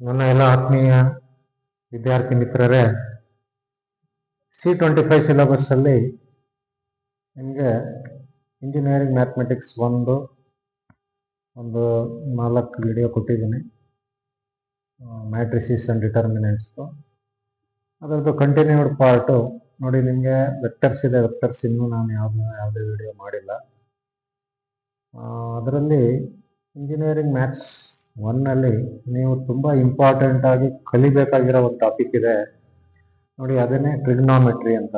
ನನ್ನ ಎಲ್ಲ ಆತ್ಮೀಯ ವಿದ್ಯಾರ್ಥಿ ಮಿತ್ರರೇ, C25 ಸಿಲೆಬಸ್ಸಲ್ಲಿ ನಿಮಗೆ ಇಂಜಿನಿಯರಿಂಗ್ ಮ್ಯಾಥಮೆಟಿಕ್ಸ್ ಒಂದು 4 ವಿಡಿಯೋ ಕೊಟ್ಟಿದ್ದೀನಿ. ಮ್ಯಾಟ್ರಿಸಿಸ್ ಆ್ಯಂಡ್ ಡಿಟರ್ಮಿನೆಂಟ್ಸ್ದು ಅದರದ್ದು ಕಂಟಿನ್ಯೂಡ್ ಪಾರ್ಟು ನೋಡಿ. ನಿಮಗೆ ವೆಕ್ಟರ್ಸ್ ಇದೆ, ವೆಕ್ಟರ್ಸ್ ಇನ್ನೂ ನಾನು ಯಾವುದೇ ವಿಡಿಯೋ ಮಾಡಿಲ್ಲ. ಅದರಲ್ಲಿ ಇಂಜಿನಿಯರಿಂಗ್ ಮ್ಯಾಥ್ಸ್ 1ನಲ್ಲಿ ನೀವು ತುಂಬ ಇಂಪಾರ್ಟೆಂಟಾಗಿ ಕಲಿಬೇಕಾಗಿರೋ ಒಂದು ಟಾಪಿಕ್ ಇದೆ ನೋಡಿ, ಅದನ್ನೇ ಟ್ರಿಗ್ನಾಮೆಟ್ರಿ ಅಂತ.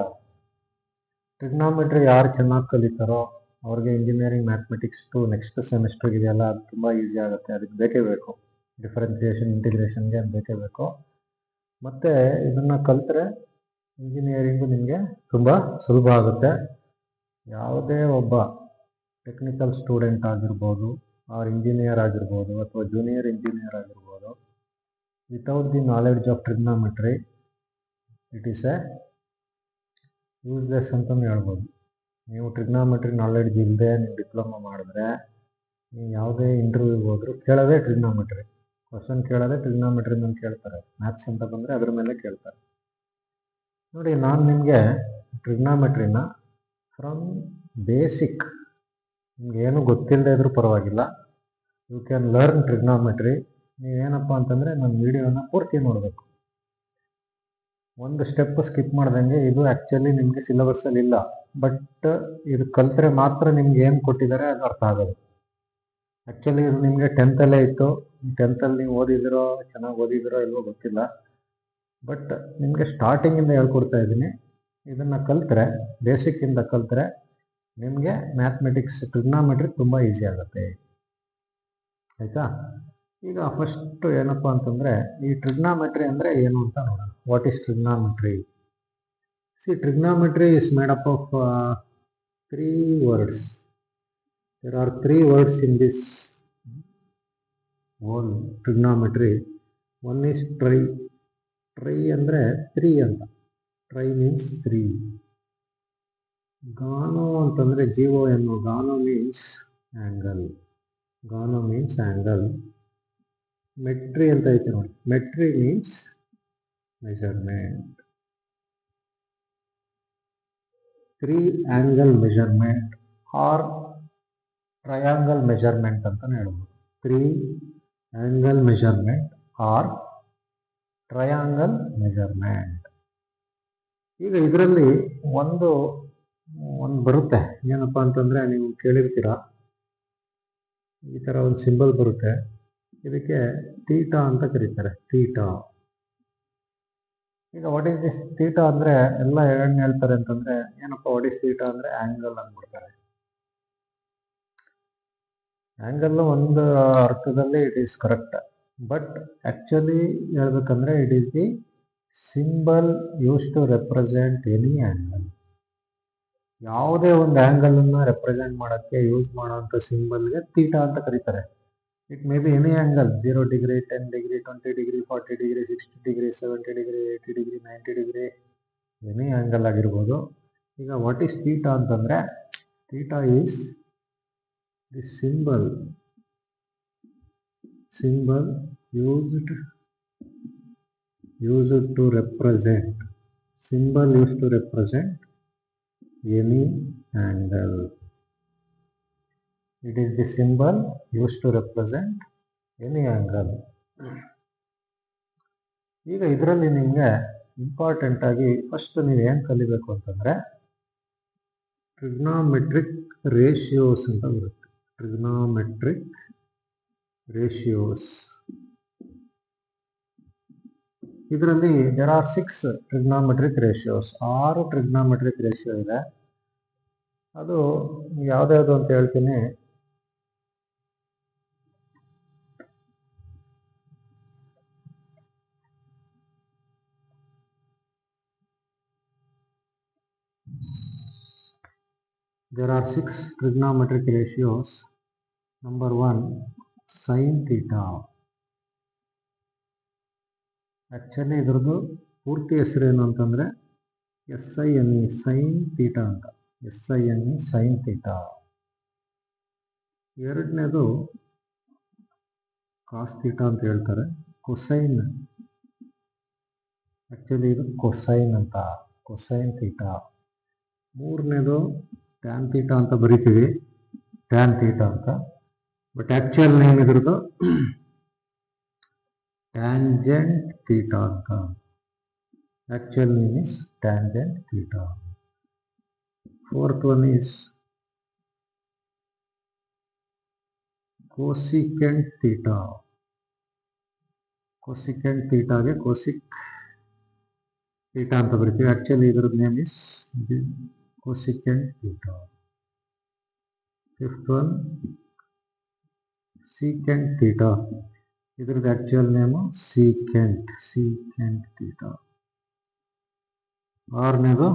ಟ್ರಿಗ್ನಾಮೆಟ್ರಿ ಯಾರು ಚೆನ್ನಾಗಿ ಕಲಿತಾರೋ ಅವ್ರಿಗೆ ಇಂಜಿನಿಯರಿಂಗ್ ಮ್ಯಾಥಮೆಟಿಕ್ಸ್ 2 ನೆಕ್ಸ್ಟ್ ಸೆಮಿಸ್ಟರ್ಗೆ ಇದೆಯಲ್ಲ, ಅದು ತುಂಬ ಈಸಿ ಆಗುತ್ತೆ. ಅದಕ್ಕೆ ಬೇಕೇ ಬೇಕು, ಡಿಫರೆನ್ಸಿಯೇಷನ್ ಇಂಟಿಗ್ರೇಷನ್ಗೆ ಅದು ಬೇಕೇ ಬೇಕು. ಮತ್ತು ಇದನ್ನು ಕಲಿತ್ರೆ ಇಂಜಿನಿಯರಿಂಗು ನಿಮಗೆ ತುಂಬ ಸುಲಭ ಆಗುತ್ತೆ. ಯಾವುದೇ ಒಬ್ಬ ಟೆಕ್ನಿಕಲ್ ಸ್ಟೂಡೆಂಟ್ ಆಗಿರ್ಬೋದು, ಆರ್ ಇಂಜಿನಿಯರ್ ಆಗಿರ್ಬೋದು, ಅಥವಾ ಜೂನಿಯರ್ ಇಂಜಿನಿಯರ್ ಆಗಿರ್ಬೋದು, without the knowledge of trigonometry it is A useless ಅಂತಲೂ ಹೇಳ್ಬೋದು. ನೀವು ಟ್ರಿಗ್ನಾಮೆಟ್ರಿ ನಾಲೆಡ್ಜ್ ಇಲ್ಲದೆ ನೀವು ಡಿಪ್ಲೊಮಾ ಮಾಡಿದ್ರೆ ನೀವು ಯಾವುದೇ ಇಂಟರ್ವ್ಯೂಗೆ ಹೋದರೂ ಕೇಳೋದೇ ಟ್ರಿಗ್ನಾಮೆಟ್ರಿ, ಕ್ವಶನ್ ಕೇಳೋದೇ ಟ್ರಿಗ್ನಾಮೆಟ್ರಿ ಮೇಲೆ ಕೇಳ್ತಾರೆ. ಮ್ಯಾಥ್ಸ್ ಅಂತ ಬಂದರೆ ಅದ್ರ ಮೇಲೆ ಕೇಳ್ತಾರೆ. ನೋಡಿ, ನಾನು ನಿಮಗೆ ಟ್ರಿಗ್ನಾಮೆಟ್ರಿನ ಫ್ರಮ್ ಬೇಸಿಕ್, ನಿಮಗೇನು ಗೊತ್ತಿಲ್ಲದೆ ಇದ್ರೂ ಪರವಾಗಿಲ್ಲ, ಯು ಕ್ಯಾನ್ ಲರ್ನ್ ಟ್ರಿಗ್ನಾಮೆಟ್ರಿ. ನೀವೇನಪ್ಪ ಅಂತಂದರೆ ನನ್ನ ವಿಡಿಯೋನ ಪೂರ್ತಿ ನೋಡಬೇಕು. ಒಂದು ಸ್ಟೆಪ್ ಸ್ಕಿಪ್ ಮಾಡ್ದಂಗೆ. ಇದು ಆ್ಯಕ್ಚುಲಿ ನಿಮಗೆ ಸಿಲೆಬಸ್ಸಲ್ಲಿ ಇಲ್ಲ, ಬಟ್ ಇದು ಕಲಿತ್ರೆ ಮಾತ್ರ ನಿಮ್ಗೆ ಏನು ಕೊಟ್ಟಿದ್ದಾರೆ ಅದು ಅರ್ಥ ಆಗೋದು. ಆ್ಯಕ್ಚುಲಿ ಇದು ನಿಮಗೆ 10th ಇತ್ತು. 10th ನೀವು ಓದಿದಿರೋ, ಚೆನ್ನಾಗಿ ಓದಿದಿರೋ ಇಲ್ವೋ ಗೊತ್ತಿಲ್ಲ, ಬಟ್ ನಿಮಗೆ ಸ್ಟಾರ್ಟಿಂಗಿಂದ ಹೇಳ್ಕೊಡ್ತಾ ಇದ್ದೀನಿ. ಇದನ್ನು ಕಲಿತ್ರೆ, ಬೇಸಿಕ್ಕಿಂದ ಕಲಿತ್ರೆ ನಿಮಗೆ ಮ್ಯಾಥಮೆಟಿಕ್ಸ್ ಟ್ರಿಗ್ನಾಮೆಟ್ರಿ ತುಂಬ ಈಸಿ ಆಗುತ್ತೆ. ಆಯಿತಾ? ಈಗ ಫಸ್ಟು ಏನಪ್ಪ ಅಂತಂದರೆ, ಈ ಟ್ರಿಗ್ನಾಮೆಟ್ರಿ ಅಂದರೆ ಏನು ಅಂತ ನೋಡೋಣ. What is trigonometry? C, trigonometry is made up of 3 words. There are 3 words in this whole trigonometry. One is tri. Tri ಅಂದರೆ 3 ಅಂತ. Tri means 3. ಗಾನೋ ಅಂತಂದರೆ GON. Gono means angle. Gono means angle. Metry ಅಂತ ಐತೆ ನೋಡಿ. Metry means measurement. 3 angle measurement or triangle measurement ಅಂತಲೇ ಹೇಳ್ಬೋದು. 3 angle measurement or triangle measurement. ಈಗ ಇದರಲ್ಲಿ ಒಂದು ಬರುತ್ತೆ. ಏನಪ್ಪ ಅಂತಂದರೆ, ನೀವು ಕೇಳಿರ್ತೀರ, ಈ ಥರ ಒಂದು ಸಿಂಬಲ್ ಬರುತ್ತೆ. ಇದಕ್ಕೆ ತೀಟಾ ಅಂತ ಕರೀತಾರೆ. ತೀಟಾ. ಈಗ ವಾಟ್ ಈಸ್ ದಿಸ್ ತೀಟಾ ಅಂದರೆ ಎಲ್ಲ ಏನು ಹೇಳ್ತಾರೆ ಅಂತಂದರೆ, ಏನಪ್ಪ ವಾಟ್ ಈಸ್ ತೀಟಾ ಅಂದರೆ ಆ್ಯಂಗಲ್ ಅಂದ್ಬಿಡ್ತಾರೆ. ಆ್ಯಂಗಲ್ಲು ಒಂದು ಅರ್ಥದಲ್ಲಿ it is correct, but actually ಹೇಳ್ಬೇಕಂದ್ರೆ it is the symbol use to represent any angle. ಯಾವುದೇ ಒಂದು ಆ್ಯಂಗಲನ್ನು ರೆಪ್ರೆಸೆಂಟ್ ಮಾಡೋಕ್ಕೆ ಯೂಸ್ ಮಾಡೋವಂಥ ಸಿಂಬಲ್ಗೆ ತೀಟಾ ಅಂತ ಕರೀತಾರೆ. It may be any angle, 0 degree, 10 degree, 20 degree, 40 degree, 60 degree, 70 degree, 80 degree, 90 degree, any angle ಆಗಿರ್ಬೋದು. ಈಗ what is theta ಅಂತಂದರೆ, theta is the symbol used to represent any angle. It is the symbol used to represent any angle. ಈಗ ಇದರಲ್ಲಿ ನಿಮಗೆ important ಆಗಿ first ನೀವು ಏನು ಕಲಿಬೇಕು ಅಂತಂದರೆ, ಟ್ರಿಗ್ನಾಮೆಟ್ರಿಕ್ ರೇಷಿಯೋಸ್ ಅಂತ ಬರುತ್ತೆ. Trigonometric ratios. ಇದರಲ್ಲಿ there are 6 trigonometric ratios. 6 trigonometric ratio ಇದೆ. ಅದು ಯಾವುದ್ಯಾವುದು ಅಂತ ಹೇಳ್ತೀನಿ. There are 6 trigonometric ratios. Number 1, sin theta. Actually ಇದ್ರದ್ದು ಪೂರ್ತಿ ಹೆಸರೇನು ಅಂತಂದರೆ SINE, ಸೈನ್ ಥೀಟಾ ಅಂತ. SINE, sine theta. ಎರಡನೇದು ಕಾಸ್ ಥೀಟಾ ಅಂತ ಹೇಳ್ತಾರೆ. ಕೊಸೈನ್, ಆ್ಯಕ್ಚುಲಿ ಇದು ಕೊಸೈನ್ ಅಂತ, ಕೊಸೈನ್ ಥೀಟಾ. ಮೂರನೇದು ಟ್ಯಾನ್ ಥೀಟಾ ಅಂತ ಬರಿತೀವಿ, ಟ್ಯಾನ್ ಥೀಟಾ ಅಂತ. ಬಟ್ ಆ್ಯಕ್ಚುಯಲ್ ನೇಮ್ ಇದ್ರದ್ದು ಟ್ಯಾಂಜೆಂಟ್ ಥೀಟಾ ಅಂತ. Actual name is tangent theta. Fourth one is cosecant theta. Cosecant ಥೀಟಾಗೆ ಕೋಸಿಕ್ ಥೀಟಾ ಅಂತ ಬರಿತೀವಿ. ಆ್ಯಕ್ಚುಲಿ ಇದ್ರದ್ದು name is cosecant theta. Fifth one secant theta. ಇದ್ರದ್ದು ಆ್ಯಕ್ಚುಯಲ್ ನೇಮು ಸೀಕೆಂಟ್ ಥೀಟಾ. ಆರನೇದು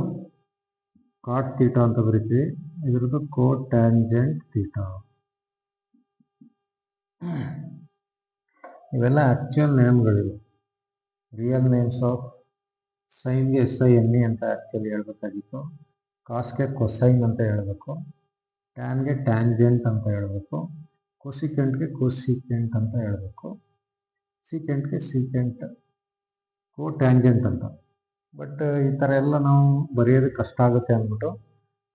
cot theta ಅಂತ ಬರಿತೀವಿ. ಇದ್ರದ್ದು ಕೋಟ್ಯಾಂಜೆಂಟ್ ಥೀಟಾ. ಇವೆಲ್ಲ ಆ್ಯಕ್ಚುಯಲ್ ನೇಮ್ಗಳಿವೆ. ರಿಯಲ್ ನೇಮ್ಸ್ ಆಫ್ ಸೈನ್ಗೆ SINE ಅಂತ ಆ್ಯಕ್ಚುಲಿ ಹೇಳ್ಬೇಕಾಗಿತ್ತು. ಕಾಸ್ಗೆ ಕೊಸೈನ್ ಅಂತ ಹೇಳಬೇಕು. ಟ್ಯಾನ್ಗೆ ಟ್ಯಾಂಜೆಂಟ್ ಅಂತ ಹೇಳಬೇಕು. ಕೊಸಿಕೆಂಟ್ಗೆ ಕೋಸಿಕೆಂಟ್ ಅಂತ ಹೇಳಬೇಕು. ಸೀಕೆಂಟ್ಗೆ ಸೀಕೆಂಟ್, ಕೋಟ್ಯಾಂಜೆಂಟ್ ಅಂತ. ಬಟ್ ಈ ಥರ ಎಲ್ಲ ನಾವು ಬರೆಯೋದು ಕಷ್ಟ ಆಗುತ್ತೆ ಅಂದ್ಬಿಟ್ಟು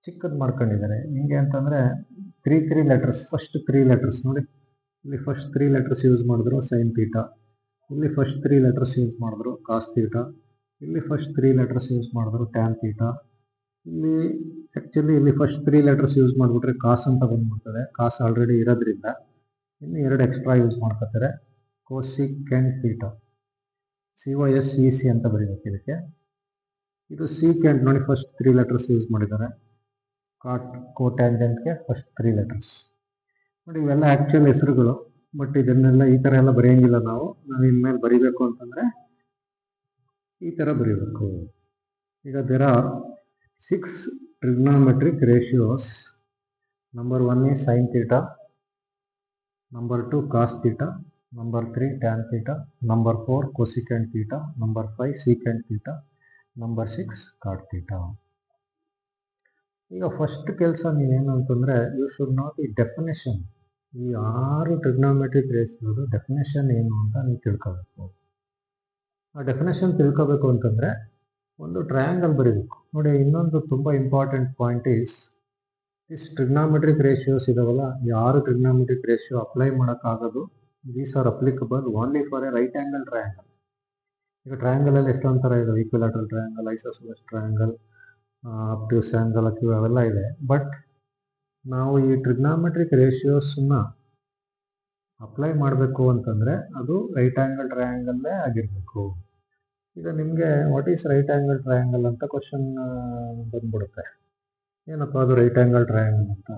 ಚಿಕ್ಕದು ಮಾಡ್ಕೊಂಡಿದ್ದಾರೆ. ಹಿಂಗೆ ಅಂತಂದರೆ ತ್ರೀ ಲೆಟರ್ಸ್, ಫಸ್ಟ್ 3 ಲೆಟರ್ಸ್ ನೋಡಿ. ಇಲ್ಲಿ ಫಸ್ಟ್ 3 ಲೆಟರ್ಸ್ ಯೂಸ್ ಮಾಡಿದ್ರು ಸೈನ್ ಥೀಟಾ, ಇಲ್ಲಿ ಫಸ್ಟ್ 3 ಲೆಟರ್ಸ್ ಯೂಸ್ ಮಾಡಿದ್ರು ಕಾಸ್ ಥೀಟಾ, ಇಲ್ಲಿ ಫಸ್ಟ್ 3 ಲೆಟರ್ಸ್ ಯೂಸ್ ಮಾಡಿದ್ರು ಟ್ಯಾನ್ ಥೀಟಾ. ಇಲ್ಲಿ ಆ್ಯಕ್ಚುಲಿ ಇಲ್ಲಿ ಫಸ್ಟ್ 3 ಲೆಟರ್ಸ್ ಯೂಸ್ ಮಾಡಿಬಿಟ್ರೆ ಕಾಸ್ ಅಂತ ಬಂದ್ಬಿಡ್ತದೆ. ಕಾಸ್ ಆಲ್ರೆಡಿ ಇರೋದ್ರಿಂದ ಇನ್ನು 2 ಎಕ್ಸ್ಟ್ರಾ ಯೂಸ್ ಮಾಡ್ಕೋತಾರೆ. ಕೋಸಿಕೆಂಟ್ ಥೀಟಾ, COSEC ಅಂತ ಬರೀಬೇಕು ಇದಕ್ಕೆ. ಇದು ಸೀಕೆಂಟ್ ನೋಡಿ, ಫಸ್ಟ್ 3 ಲೆಟರ್ಸ್ ಯೂಸ್ ಮಾಡಿದ್ದಾರೆ. ಕೋಟ್ಯಾಂಜೆಂಟ್ಗೆ ಫಸ್ಟ್ 3 ಲೆಟರ್ಸ್ ನೋಡಿ. ಇವೆಲ್ಲ ಆ್ಯಕ್ಚುಯಲ್ ಹೆಸರುಗಳು. ಬಟ್ ಇದನ್ನೆಲ್ಲ ಈ ಥರ ಎಲ್ಲ ಬರೆಯೋಂಗಿಲ್ಲ ನಾವು. ಇನ್ಮೇಲೆ ಬರಿಬೇಕು ಅಂತಂದರೆ ಈ ಥರ ಬರೀಬೇಕು. ಈಗ there are 6 trigonometric ratios. Number 1 is sin theta, number 2 cos theta, number 3 tan theta, number 4 cosecant theta, number 5 secant theta, number 6 cot theta. ಈಗ ಫಸ್ಟ್ ಕೆಲಸ ನೀವೇನು ಅಂತಂದರೆ, ಯು ಶುಡ್ ನಾಟ್ ಈ ಡೆಫಿನೇಷನ್. ಈ 6 ಟ್ರಿಗ್ನೋಮೆಟ್ರಿಕ್ ರೇಷಿಯೋದು ಡೆಫಿನೇಷನ್ ಏನು ಅಂತ ನೀವು ತಿಳ್ಕೋಬೇಕು. ಆ ಡೆಫಿನೇಷನ್ ತಿಳ್ಕೋಬೇಕು ಅಂತಂದರೆ ಒಂದು ಟ್ರಯಾಂಗಲ್ ಬರೀಬೇಕು ನೋಡಿ. ಇನ್ನೊಂದು ತುಂಬ important point is this trigonometric ratios ಇದಾವಲ್ಲ, ಈ 6 ಟ್ರಿಗ್ನೋಮೆಟ್ರಿಕ್ ರೇಷಿಯೋ ಅಪ್ಲೈ ಮಾಡೋಕ್ಕಾಗೋದು, these are applicable only for a right angle triangle. ಈಗ ಟ್ರಯಾಂಗಲಲ್ಲಿ ಎಷ್ಟೊಂದು ಥರ ಇದೆ, equilateral triangle, isosceles triangle, obtuse angle, ಅವೆಲ್ಲ ಇದೆ. ಬಟ್ ನಾವು ಈ ಟ್ರಿಗ್ನೋಮೆಟ್ರಿಕ್ ರೇಷಿಯೋಸನ್ನ ಅಪ್ಲೈ ಮಾಡಬೇಕು ಅಂತಂದರೆ ಅದು ರೈಟ್ ಆ್ಯಂಗಲ್ ಟ್ರಯಾಂಗಲ್ಲೇ ಆಗಿರಬೇಕು. ಈಗ ನಿಮಗೆ what is right angle triangle ಅಂತ ಕ್ವಶನ್ ಬಂದ್ಬಿಡುತ್ತೆ. ಏನಪ್ಪ ಅದು ರೈಟ್ ಆ್ಯಂಗಲ್ ಟ್ರಯಾಂಗಲ್ ಅಂತ?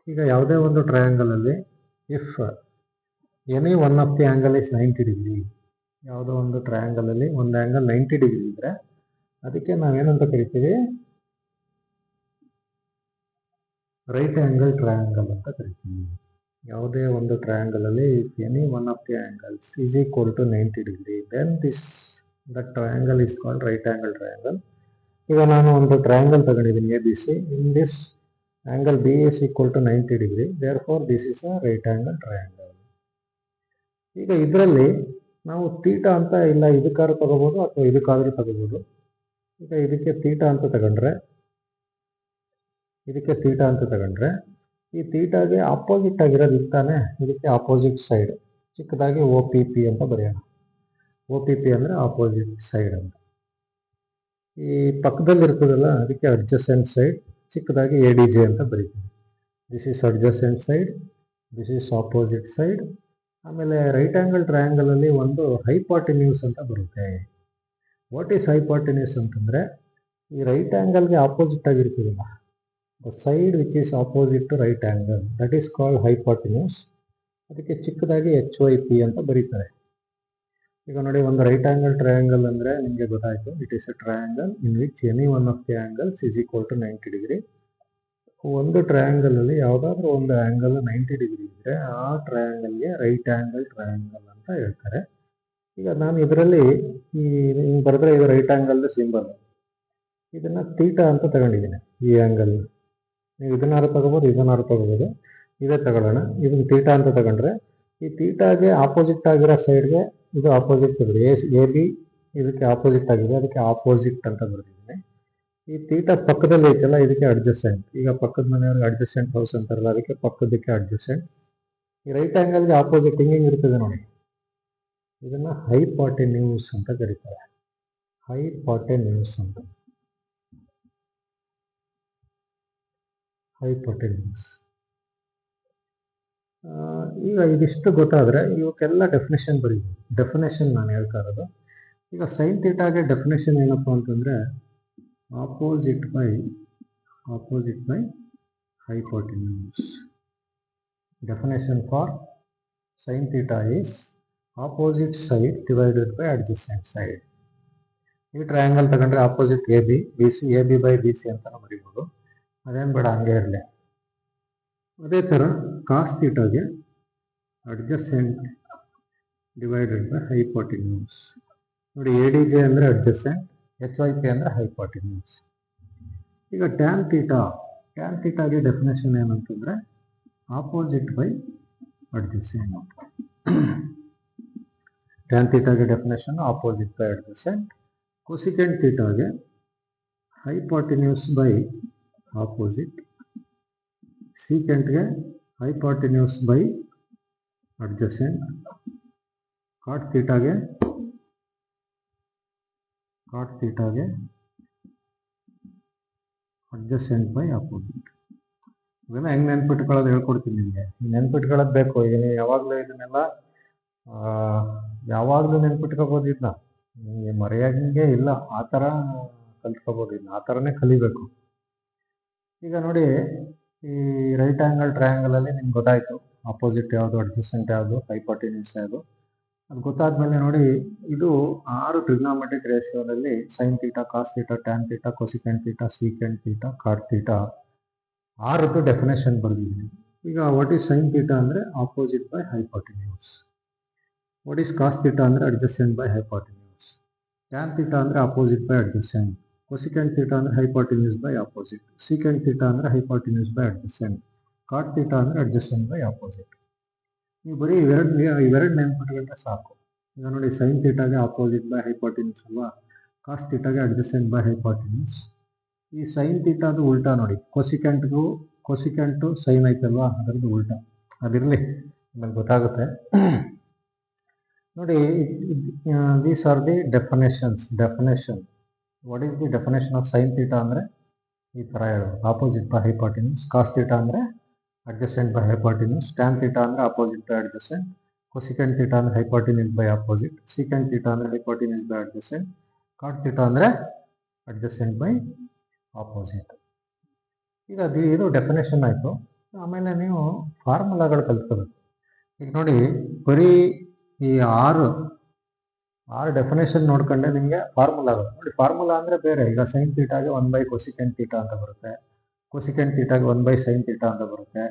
ಈಗ ಯಾವುದೇ ಒಂದು ಟ್ರಯಾಂಗಲಲ್ಲಿ if any one of the angle is 90 degree, ಯಾವುದೋ ಒಂದು ಟ್ರಯಾಂಗಲಲ್ಲಿ ಒಂದು ಆ್ಯಂಗಲ್ 90 ಡಿಗ್ರಿ ಇದ್ದರೆ ಅದಕ್ಕೆ ನಾವೇನಂತ ಕರಿತೀವಿ? ರೈಟ್ ಆ್ಯಂಗಲ್ ಟ್ರಯಾಂಗಲ್ ಅಂತ ಕರಿತೀವಿ. ಯಾವುದೇ ಒಂದು ಟ್ರಯಾಂಗಲಲ್ಲಿ if any one of the angles is equal to 90 degree, then that triangle is called right angle triangle. ಈಗ ನಾನು ಒಂದು ಟ್ರಯಾಂಗಲ್ ತಗೊಂಡಿದ್ದೀನಿ ABC. In this angle B is equal to 90 degree, therefore this is a right angle triangle. ಈಗ ಇದರಲ್ಲಿ ನಾವು theta ಅಂತ ಇಲ್ಲ ಇದಕ್ಕಾದ್ರೂ ತಗೋಬೋದು ಅಥವಾ ಇದಕ್ಕಾದ್ರೂ ತಗೋಬೋದು. ಈಗ ಇದಕ್ಕೆ ಥೀಟಾ ಅಂತ ತಗೊಂಡ್ರೆ ಈ ಥೀಟಾಗೆ ಆಪೋಸಿಟ್ ಆಗಿರೋದು ಇರ್ತಾನೆ, ಇದಕ್ಕೆ ಆಪೋಸಿಟ್ ಸೈಡ್ ಚಿಕ್ಕದಾಗಿ OPP ಅಂತ ಬರೆಯೋಣ. OPP ಅಂದರೆ ಆಪೋಸಿಟ್ ಸೈಡ್ ಅಂತ. ಈ ಪಕ್ಕದಲ್ಲಿ ಇರ್ತದಲ್ಲ ಅದಕ್ಕೆ ಅಡ್ಜಸೆಂಟ್ ಸೈಡ್, ಚಿಕ್ಕದಾಗಿ ADJ ಅಂತ ಬರೀತೀವಿ. This is adjacent side, this is opposite side. ಆಮೇಲೆ ರೈಟ್ ಆ್ಯಂಗಲ್ ಟ್ರಯಾಂಗಲಲ್ಲಿ ಒಂದು ಹೈಪಾಟಿನ್ಯೂಸ್ ಅಂತ ಬರುತ್ತೆ. ವಾಟ್ ಈಸ್ ಹೈಪಾಟಿನ್ಯೂಸ್ ಅಂತಂದರೆ, ಈ ರೈಟ್ ಆ್ಯಂಗಲ್ಗೆ ಆಪೋಸಿಟ್ ಆಗಿರ್ತದಲ್ಲ, the side which is opposite to right angle, that is called hypotenuse. ಅದಕ್ಕೆ ಚಿಕ್ಕದಾಗಿ HYP ಅಂತ ಬರೀತಾರೆ. ಈಗ ನೋಡಿ, ಒಂದು ರೈಟ್ ಆ್ಯಂಗಲ್ ಟ್ರಯಾಂಗಲ್ ಅಂದರೆ ನಿಮಗೆ ಗೊತ್ತಾಯಿತು. It is a triangle in which any one of the angles is equal to 90 degree. ಒಂದು ಟ್ರಯಾಂಗಲಲ್ಲಿ ಯಾವುದಾದ್ರೂ ಒಂದು ಆ್ಯಂಗಲ್ 90 ಡಿಗ್ರಿ ಇದ್ದರೆ ಆ ಟ್ರಯಾಂಗಲ್ಗೆ ರೈಟ್ ಆ್ಯಂಗಲ್ ಟ್ರಯಾಂಗಲ್ ಅಂತ ಹೇಳ್ತಾರೆ. ಈಗ ನಾನು ಇದರಲ್ಲಿ ಹಿಂಗೆ ಬರೆದ್ರೆ ಇದು ರೈಟ್ ಆ್ಯಂಗಲ್ದು ಸಿಂಬಲ್, ಇದನ್ನು ಥೀಟಾ ಅಂತ ತಗೊಂಡಿದ್ದೀನಿ. ಈ ಆ್ಯಂಗಲ್ ನೀವು ಇದನ್ನಾರು ತಗೋಬೋದು, ಇದೇ ತಗೊಳ್ಳೋಣ. ಇದನ್ನು ಥೀಟಾ ಅಂತ ತಗೊಂಡ್ರೆ ಈ ಥೀಟಾಗೆ ಆಪೋಸಿಟ್ ಆಗಿರೋ ಸೈಡ್ಗೆ ಇದು ಆಪೋಸಿಟ್ ಇದೆ. ಎ ಬಿ ಇದಕ್ಕೆ ಆಪೋಸಿಟ್ ಆಗಿದೆ, ಅದಕ್ಕೆ ಆಪೋಸಿಟ್ ಅಂತ ಬರ್ತಿದ್ದೀನಿ. ಈ ತೀಟಾ ಪಕ್ಕದಲ್ಲಿ ಐತಲ್ಲ, ಇದಕ್ಕೆ ಅಡ್ಜಸೆಂಟ್. ಈಗ ಪಕ್ಕದ ಮನೆಯವ್ರಿಗೆ ಅಡ್ಜಸೆಂಟ್ ಹೌಸ್ ಅಂತಾರಲ್ಲ, ಅದಕ್ಕೆ ಪಕ್ಕದಕ್ಕೆ ಅಡ್ಜಸೆಂಟ್. ಈ ರೈಟ್ ಆಂಗಲ್ಗೆ ಆಪೋಸಿಟ್ ಹಿಂಗಿಂಗ್ ಇರ್ತದೆ ನೋಡಿ, ಇದನ್ನ ಹೈಪಾಟೆನ್ಯೂಸ್ ಅಂತ ಕರೀತಾರೆ. ಹೈಪಾಟೆನ್ಯೂಸ್ ಅಂತ, ಹೈಪಾಟೆನ್ಯೂಸ್. ಈಗ ಇದಿಷ್ಟು ಗೊತ್ತಾದ್ರೆ ಇವಕ್ಕೆಲ್ಲ ಡೆಫಿನೇಷನ್ ಬರೀಬೋದು. ಡೆಫಿನೇಷನ್ ನಾನು ಹೇಳ್ತಾ ಇರೋದು. ಈಗ ಸೈನ್ ಥೀಟಾಗೆ ಡೆಫಿನೇಷನ್ ಏನಪ್ಪ ಅಂತಂದ್ರೆ opposite by hypotenuse. Definition for sin theta is opposite side divided by adjacent side. ಈ ಟ್ರಯಾಂಗಲ್ ತಗೊಂಡ್ರೆ opposite A B by B C ಅಂತ ಬರೀಬೋದು. ಅದೇನು ಬೇಡ, ಹಂಗೆ ಇರಲಿ. ಅದೇ ಥರ ಕಾಸ್ ಥೀಟಾಗೆ ಅಡ್ಜಸೆಂಟ್ ಡಿವೈಡೆಡ್ ಬೈ ಹೈಪಾಟೆನ್ಯೂಸ್. ನೋಡಿ, ಎ ಡಿ ಜೆ ಅಂದರೆ ಅಡ್ಜಸೆಂಟ್, ಎಚ್ ವೈ ಪಿ ಅಂದರೆ ಹೈಪಾಟೆನ್ಯೂಸ್. ಈಗ ಟ್ಯಾನ್ ಥೀಟಾಗೆ ಡೆಫಿನೇಷನ್ ಏನಂತಂದರೆ ಆಪೋಸಿಟ್ ಬೈ ಅಡ್ಜಸೆಂಟ್. ಟ್ಯಾನ್ ಥೀಟಾಗೆ definition opposite by adjacent. Cosecant ಥೀಟಾಗೆ ಹೈಪಾಟೆನ್ಯೂಸ್ ಬೈ ಆಪೋಸಿಟ್. ಸೀಕೆಂಟ್ಗೆ ಹೈಪಾಟೆನ್ಯೂಸ್ ಬೈ ಅಡ್ಜಸೆಂಟ್. ಕಾಟ್ ಥೀಟಾಗೆ ಅಡ್ಜಸೆಂಟ್ ಬೈ ಅಪೋಸಿಟ್. ಇದನ್ನ ಹೆಂಗೆ ನೆನ್ಪಿಟ್ಕೊಳ್ಳೋದು ಹೇಳ್ಕೊಡ್ತೀನಿ ನಿಮಗೆ. ನೆನ್ಪಿಟ್ಕೊಳ್ಳೋದು ಬೇಕು. ಈಗ ನೀವು ಇದನ್ನೆಲ್ಲ ಯಾವಾಗಲೂ ನೆನ್ಪಿಟ್ಕೋಬೋದು. ಇದನ್ನ ನಿಮಗೆ ಮರೆಯಂಗೆ ಇಲ್ಲ, ಆ ಥರ ಕಲ್ತ್ಕೋಬೋದು. ಇದನ್ನ ಆ ಥರನೇ ಕಲಿಬೇಕು. ಈಗ ನೋಡಿ, ಈ ರೈಟ್ ಆಂಗಲ್ ಟ್ರಯಾಂಗಲಲ್ಲಿ ನಿಮ್ಗೆ ಗೊತ್ತಾಯಿತು ಅಪೋಸಿಟ್ ಯಾವುದು, ಅಡ್ಜಸೆಂಟ್ ಯಾವುದು, ಹೈಪಾಟೆನ್ಯೂಸ್ ಯಾವುದು. ಅದು ಗೊತ್ತಾದ್ಮೇಲೆ ನೋಡಿ, ಇದು 6 ಟ್ರಿಗ್ನಾಮೆಟ್ರಿಕ್ ರೇಷಿಯೋದಲ್ಲಿ sine theta, cos theta, tan theta, cosecant theta, secant theta, cot theta 6ದು ಡೆಫಿನೇಷನ್ ಬರೆದಿದ್ದೀನಿ. ಈಗ ವಾಟ್ ಈಸ್ ಸೈನ್ ಥೀಟಾ ಅಂದರೆ opposite by hypotenuse. What is cos theta ಅಂದರೆ adjacent by hypotenuse. Tan theta ಅಂದರೆ opposite by adjacent. Cosecant theta ಅಂದರೆ hypotenuse by opposite. Secant theta ಅಂದರೆ hypotenuse by adjacent. Cot theta ಅಂದರೆ adjacent by opposite. ನೀವು ಬರೀ ಇವೆರಡು ನೆನ್ಪಿಟ್ಕೊಂಡ್ರೆ ಸಾಕು. ಈಗ ನೋಡಿ, ಸೈನ್ ಥೀಟಾಗೆ ಆಪೋಸಿಟ್ ಬೈ ಹೈಪಾಟೆನ್ಯೂಸ್ ಅಲ್ವಾ, ಕಾಸ್ ಥೀಟಾಗೆ ಅಡ್ಜಸೆಂಟ್ ಬೈ ಹೈಪಾಟೆನ್ಯೂಸ್. ಈ ಸೈನ್ ಥೀಟಾದು ಉಲ್ಟಾ ನೋಡಿ, ಕೊಸಿಕೆಂಟು ಸೈನ್ ಐತಲ್ವಾ, ಅದರದ್ದು ಉಲ್ಟಾ. ಅದಿರಲಿ, ನಿಮಗೆ ಗೊತ್ತಾಗುತ್ತೆ ನೋಡಿ. These are the definition. What is the definition of sine theta ಅಂದರೆ ಈ ಥರ ಹೇಳೋದು, opposite by hypotenuse. Cos theta ಅಂದರೆ adjacent by hypotenuse. Tan theta ಅಂದರೆ opposite by adjacent. Cosecant theta ಅಂದರೆ hypotenuse by opposite. Secant theta ಅಂದರೆ hypotenuse by adjacent. Cot theta ಅಂದರೆ adjacent by opposite. ಈಗ ಇದು ಡೆಫಿನೇಷನ್ ಆಯಿತು. ಆಮೇಲೆ ನೀವು ಫಾರ್ಮುಲಾಗಳು ಕಲ್ತ್ಕೋಬೇಕು. ಈಗ ನೋಡಿ, ಬರೀ ಈ ಆರು ಡೆಫಿನೇಷನ್ ನೋಡ್ಕೊಂಡೆ ನಿಮಗೆ ಫಾರ್ಮುಲಾಗಳು ನೋಡಿ. ಫಾರ್ಮುಲಾ ಅಂದರೆ ಬೇರೆ. ಈಗ ಸೈನ್ ಥೀಟಾಗೆ 1 ಕೊಸಿಕೆಂಟ್ ಥೀಟಾ ಅಂತ ಬರುತ್ತೆ. ಕೊಸಿಕೆಂಟ್ ಥೀಟಾಗೆ 1 ಸೈನ್ ಥೀಟಾ ಅಂತ ಬರುತ್ತೆ.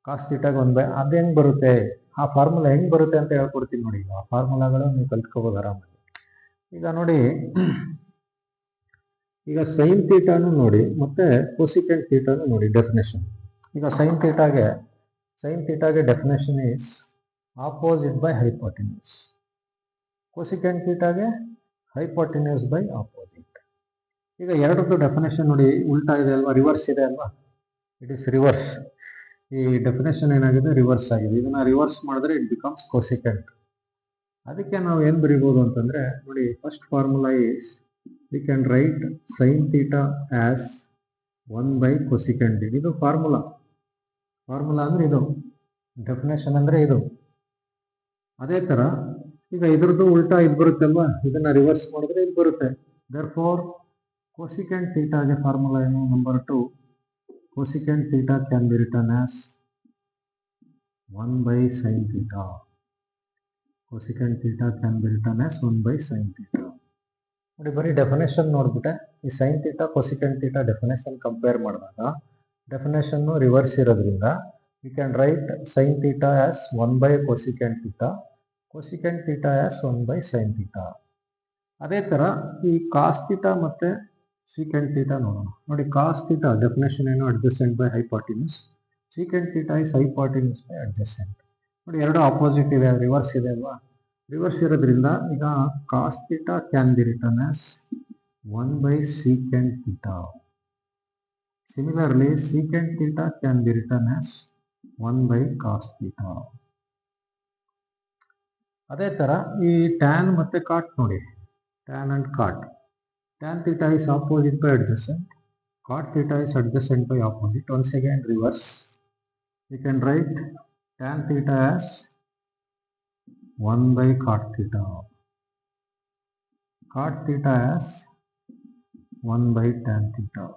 ಕಾಸ್ ಥೀಟಾಗೆ 1 ಅದು ಹೆಂಗೆ ಬರುತ್ತೆ, ಆ ಫಾರ್ಮುಲಾ ಹೆಂಗೆ ಬರುತ್ತೆ ಅಂತ ಹೇಳ್ಕೊಡ್ತೀನಿ ನೋಡಿ. ಈಗ ಆ ಫಾರ್ಮುಲಾಗಳು ನೀವು ಕಲ್ತ್ಕೋಬೋದು ಆರಾಮಾಗಿ. ಈಗ ನೋಡಿ, ಈಗ ಸೈನ್ ಥೀಟಾನು ನೋಡಿ, ಮತ್ತೆ ಕೊಸಿಕೆಂಟ್ ಥೀಟಾನು ನೋಡಿ ಡೆಫಿನೇಷನ್. ಈಗ ಸೈನ್ ಥೀಟಾಗೆ definition is opposite by hypotenuse. Cosecant ಥೀಟಾಗೆ ಹೈಪಾಟೆನ್ಯೂಸ್ ಬೈ ಆಪೋಸಿಟ್. ಈಗ ಎರಡರದ್ದು ಡೆಫಿನೇಷನ್ ನೋಡಿ, ಉಲ್ಟಾ ಇದೆ ಅಲ್ವಾ, ರಿವರ್ಸ್ ಇದೆ ಅಲ್ವಾ. It is reverse. ಈ ಡೆಫಿನೇಷನ್ ಏನಾಗಿದೆ, ರಿವರ್ಸ್ ಆಗಿದೆ. ಇದನ್ನ ರಿವರ್ಸ್ ಮಾಡಿದ್ರೆ ಇಟ್ ಬಿಕಮ್ಸ್ ಕೊಸಿಕೆಂಟ್. ಅದಕ್ಕೆ ನಾವು ಏನು ಬರಿಬೋದು ಅಂತಂದರೆ ನೋಡಿ, first formula is V can right sine theta as 1 cosecant. ಇದು ಫಾರ್ಮುಲಾ ಅಂದರೆ ಇದು, ಡೆಫಿನೇಷನ್ ಅಂದರೆ ಇದು. ಅದೇ ಥರ ಈಗ ಇದ್ರದ್ದು ಉಲ್ಟಾ ಇದು ಬರುತ್ತಲ್ವಾ, ಇದನ್ನ ರಿವರ್ಸ್ ಮಾಡಿದ್ರೆ ಇದು ಬರುತ್ತೆ. ದೇರ್ಫೋರ್ ಕೊಸಿಕೆಂಟ್ ಥೀಟಾಗೆ ಫಾರ್ಮುಲಾ ಏನು, number 2, cosecant theta can be written as 1 sine theta. Cosecant theta can be written as 1 sign theta. ನೋಡಿ, ಬರೀ ಡೆಫಿನೇಷನ್ ನೋಡ್ಬಿಟ್ಟೆ ಈ sine theta cosecant theta definition compare ಮಾಡಿದಾಗ ಡೆಫಿನೇಷನ್ನು ರಿವರ್ಸ್ ಇರೋದ್ರಿಂದ V can right sine theta as 1 cosecant theta, cosecant theta as 1 sine theta. ಅದೇ ಥರ ಈ cos theta ಮತ್ತು secant theta ನೋಡೋಣ. ನೋಡಿ, ಕಾಸ್ ಥೀಟಾ ಡೆಫಿನೇಷನ್ ಏನು, adjacent by hypotenuse. Secant theta is hypotenuse by adjacent. ನೋಡಿ, ಎರಡು ಆಪೋಸಿಟ್ ಇದೆ, ರಿವರ್ಸ್ ಇದೆ ಅಲ್ವಾ. ರಿವರ್ಸ್ ಇರೋದ್ರಿಂದ ಈಗ cos theta can be written as 1 by secant theta. Similarly, secant theta can be written as 1 by cos theta. ಅದೇ ಥರ ಈ ಟ್ಯಾನ್ ಮತ್ತು ಕಾಟ್ ನೋಡಿ, tan and cot. Tan theta is opposite by adjacent, cot theta is adjacent by opposite. Once again reverse. We can write tan theta as 1 by cot theta. Cot theta as 1 by tan theta.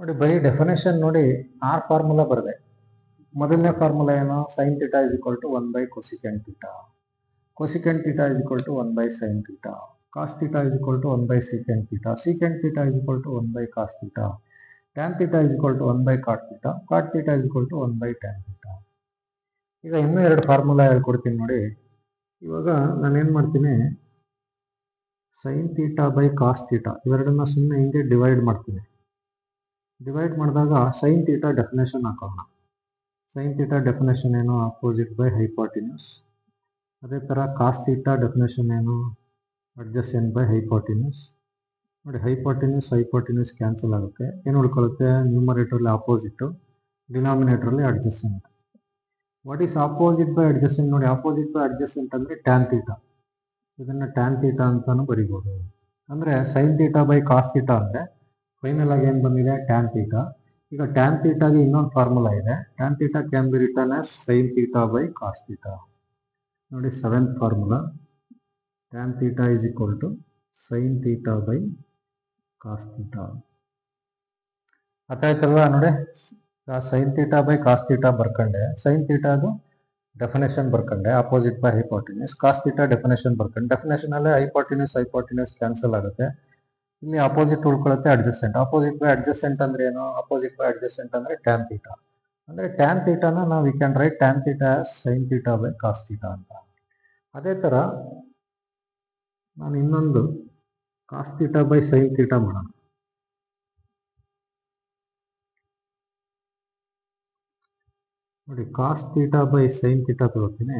ನೋಡಿ ಬರೀ definition ನೋಡಿ 6 formula ಬರದೆ. ಮೊದಲನೇ formula ಏನು? Sine theta is equal to 1 by cosecant theta. Cosecant theta is equal to 1 by sine theta. Cos theta is equal to 1 by secant theta. Secant theta is equal to 1 by cos theta. Tan theta is equal to 1 by cot theta. Cot theta is equal to 1 by tan theta. ಈಗ ಇನ್ನೂ 2 formula ಹೇಳ್ಕೊಡ್ತೀನಿ ನೋಡಿ. ಇವಾಗ ನಾನೇನು ಮಾಡ್ತೀನಿ, sine theta by cos theta ಇವೆರಡನ್ನ ಸುಮ್ಮನೆ ಹಿಂಗೆ ಡಿವೈಡ್ ಮಾಡ್ತೀನಿ. ಡಿವೈಡ್ ಮಾಡಿದಾಗ ಸೈನ್ ಥೀಟಾ ಡೆಫಿನೇಷನ್ ಹಾಕೋಣ. ಸೈನ್ ಥೀಟಾ ಡೆಫಿನೇಷನ್ ಏನು? Opposite by hypotenuse. ಅದೇ ಥರ ಕಾಸ್ ಥೀಟಾ ಡೆಫಿನೇಷನ್ ಏನು? Adjacent by hypotenuse. ನೋಡಿ ಹೈಪಾಟಿನ್ಯೂಸ್ ಕ್ಯಾನ್ಸಲ್ ಆಗುತ್ತೆ. ಏನು ಉಳ್ಕೊಳ್ಳುತ್ತೆ? ನ್ಯೂಮರೇಟರ್ಲಿ ಆಪೋಸಿಟ್ಟು, ಡಿನಾಮಿನೇಟರ್ಲಿ adjacent. What is opposite by adjacent? ನೋಡಿ ಆಪೋಸಿಟ್ ಬೈ ಅಡ್ಜಸೆಂಟ್ ಅಂದರೆ ಟ್ಯಾನ್ ಥೀಟಾ. ಇದನ್ನು ಟ್ಯಾನ್ ಥೀಟಾ ಅಂತಾನು ಬರಿಬೋದು. ಅಂದರೆ sine theta by cos theta ಅಂದರೆ ಫೈನಲ್ ಆಗಿ ಏನು ಬಂದಿದೆ? Tan theta. ಈಗ ಟ್ಯಾನ್ ಥೀಟಾಗೆ ಇನ್ನೊಂದು ಫಾರ್ಮುಲಾ ಇದೆ. Tan theta can be written as sine theta by cos theta. ನೋಡಿ 7th formula, tan theta is equal to sine theta by cos theta. ಅರ್ಥ ಆಯ್ತಲ್ವಾ? ನೋಡಿ sine theta by cos theta ಬರ್ಕೊಂಡೆ, sine ಥೀಟಾದು definition ಬರ್ಕೊಂಡೆ opposite by hypotenuse. Cos theta definition ಬರ್ಕೊಂಡೆ. ಡೆಫಿನೇಷನಲ್ಲೇ hypotenuse cancel ಆಗುತ್ತೆ. ಇಲ್ಲಿ ಅಪೋಸಿಟ್ ಉಳ್ಕೊಳ್ಳುತ್ತೆ ಅಡ್ಜಸೆಂಟ್. ಅಪೋಸಿಟ್ ಬೈ ಅಡ್ಜಸೆಂಟ್ ಅಂದ್ರೆ ಏನು? ಅಪೋಸಿಟ್ ಬೈ ಅಡ್ಜಸೆಂಟ್ ಅಂದ್ರೆ ಟ್ಯಾನ್ ಥೀಟಾ. ಅಂದರೆ ಟ್ಯಾನ್ ಥೀಟಾನ ನಾವು we can write tan theta sine theta by cos theta ಅಂತ. ಅದೇ ಥರ ನಾನು ಇನ್ನೊಂದು cos theta by sine theta ಮಾಡೋಣ. ನೋಡಿ cos theta by sine theta ತಗೋತೀನಿ.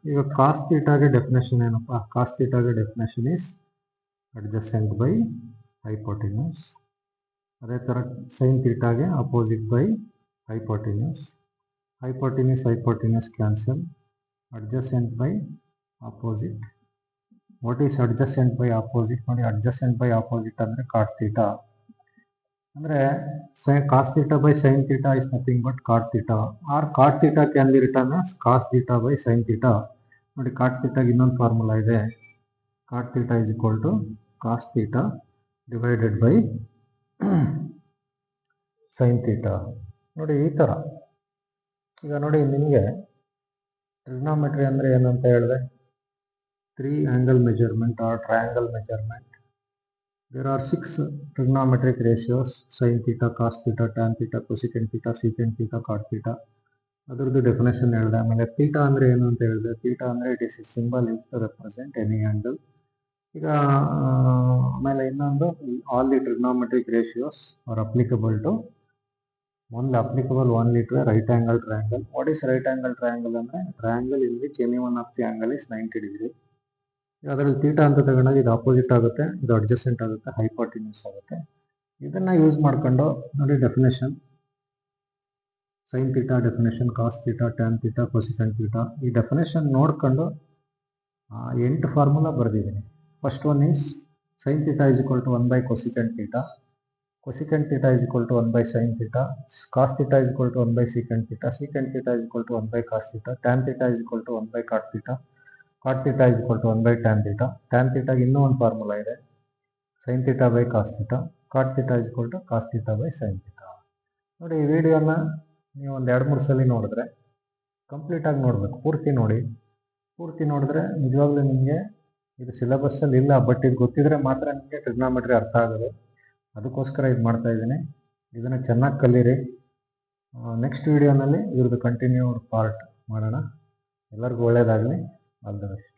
ಈಗ ಕಾಸ್ ಥೀಟಾಗೆ ಡೆಫಿನೇಷನ್ ಏನಪ್ಪ? ಕಾಸ್ ಥೀಟಾಗೆ definition is adjacent by hypotenuse. ಅದೇ ಥರ ಸೈನ್ ಥೀಟಾಗೆ opposite by hypotenuse. Hypotenuse cancel. Adjacent by opposite. What is adjacent by opposite? ನೋಡಿ ಅಡ್ಜಸೆಂಟ್ ಬೈ ಅಪೋಸಿಟ್ ಅಂದರೆ ಕಾಟ್ ಥೀಟಾ. ಅಂದರೆ cos theta by sine theta is nothing but cot theta. Or cot theta can be written as cos theta by sine theta. ನೋಡಿ cot ಥೀಟಾಗೆ ಇನ್ನೊಂದು formula ಇದೆ. Cot theta is equal to cos theta divided by sine theta. ನೋಡಿ ಈ ಥರ. ಈಗ ನೋಡಿ ನಿಮಗೆ ಟ್ರಿಗ್ನೋಮೆಟ್ರಿ ಅಂದರೆ ಏನಂತ ಹೇಳಿದೆ? 3 angle measurement or triangle measurement. There are 6 trigonometric ratios: sine theta, cos theta, tan theta, cosecant theta, secant theta, cot theta. ಅದರದ್ದು ಡೆಫಿನೇಷನ್ ಹೇಳಿದೆ. ಆಮೇಲೆ ಥೀಟಾ ಅಂದರೆ ಏನು ಅಂತ ಹೇಳಿದೆ? ಥೀಟಾ ಅಂದರೆ it is a symbol use to represent any angle. ಈಗ ಆಮೇಲೆ ಇನ್ನೊಂದು, all the trigonometric ratios are applicable to only to a right angle triangle. What is right angle triangle? ಅಂದರೆ triangle in which any one of the angle is 90 degree. ಅದರಲ್ಲಿ theta ಅಂತ ತಗೊಂಡಾಗ ಇದು opposite ಆಗುತ್ತೆ, ಇದು ಅಡ್ಜಸೆಂಟ್ ಆಗುತ್ತೆ, hypotenuse ಆಗುತ್ತೆ. ಇದನ್ನು ಯೂಸ್ ಮಾಡ್ಕೊಂಡು ನೋಡಿ definition: sine theta definition, cos theta, tan theta, cosecant theta. ಈ ಡೆಫಿನೇಷನ್ ನೋಡ್ಕೊಂಡು 8 ಫಾರ್ಮುಲಾ ಬರೆದಿದ್ದೀನಿ. First one is sine theta is equal to 1 by cosecant theta. Cosecant theta is equal to 1 by sin theta. Cos theta is equal to 1 by secant theta. Secant theta is equal to 1 by cos theta. Tan theta is equal to 1 by cot theta. Cot theta is equal to 1 by tan theta. Tan theta ಇನ್ನೂ ಒಂದು formula ಇದೆ, sin theta by cos theta. Cot theta is equal to cos theta by sin theta. ನೋಡಿ ಈ ವಿಡಿಯೋನ ನೀವು ಒಂದು 2-3 ಸಲ ನೋಡಿದ್ರೆ ಕಂಪ್ಲೀಟಾಗಿ ನೋಡಬೇಕು. ಪೂರ್ತಿ ನೋಡಿದ್ರೆ ನಿಜವಾಗ್ಲೂ ನಿಮಗೆ ಇದು ಸಿಲೆಬಸ್ಸಲ್ಲಿ ಇಲ್ಲ, ಬಟ್ ಇದು ಗೊತ್ತಿದ್ರೆ ಮಾತ್ರ ನಿಮಗೆ ಟ್ರಿಗ್ನೋಮೆಟ್ರಿ ಅರ್ಥ ಆಗೋದು. ಅದಕ್ಕೋಸ್ಕರ ಇದು ಮಾಡ್ತಾ ಇದ್ದೀನಿ. ಇದನ್ನು ಚೆನ್ನಾಗಿ ಕಲೀರಿ. ನೆಕ್ಸ್ಟ್ ವಿಡಿಯೋನಲ್ಲಿ ಇದ್ರದ್ದು ಕಂಟಿನ್ಯೂಡ್ ಪಾರ್ಟ್ ಮಾಡೋಣ. ಎಲ್ಲರಿಗೂ ಒಳ್ಳೆಯದಾಗಲಿ. All the best.